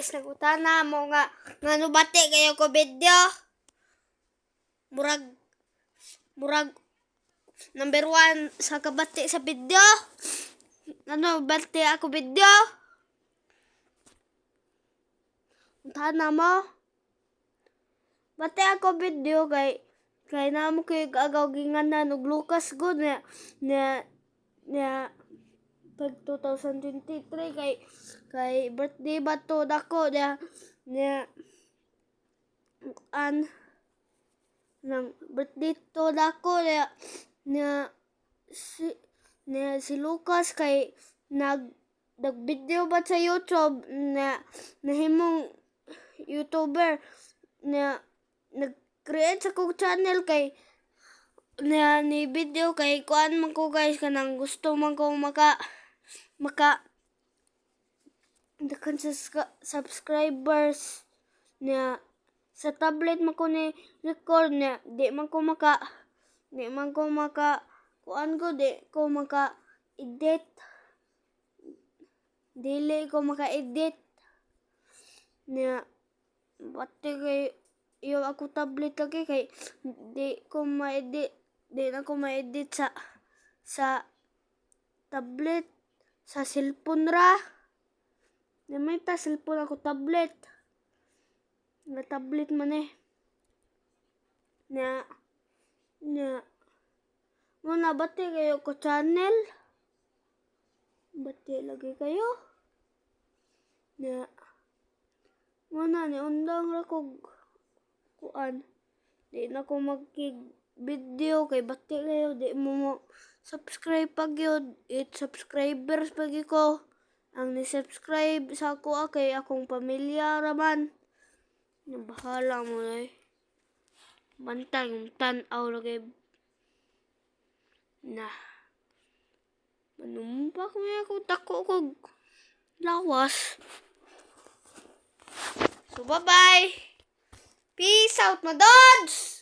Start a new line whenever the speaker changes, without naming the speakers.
Guys, nagutana mo nga nubati kayo ko video. Murag number 1 sa kabati sa video. Bati ako video. Utana mo. Bati ako video kay na mo kay agaw ginganan og Lucas good na pag 2023 kay birthday ba to dako nang birthday to dako si Lucas kay nag-video ba sa YouTube na himong YouTuber na nag-create sa kong channel kay ni video kay kuan man ko guys kanang gusto man ko maka dakan sa subscribers na sa tablet man ko ni record na di man ko maka kuan ko di ko maka edit dili ko maka edit na bati kay yung ako tablet lagi kay di na ko ma-edit sa tablet sa cellphone ra. May cellphone ako tablet. Na tablet man mo na bati kayo ko channel. Bati lagi kayo. Mo na ni undang ra ko kuan. Di na ko video kay bati kayo di mo subscribe pag yun 8 subscribers pag ko ang ni-subscribe sa ako kay akong pamilya raman bahala mo bantay yung tanaw lagi na manumpak mo ako tako kog lawas so bye bye peace out my dogs.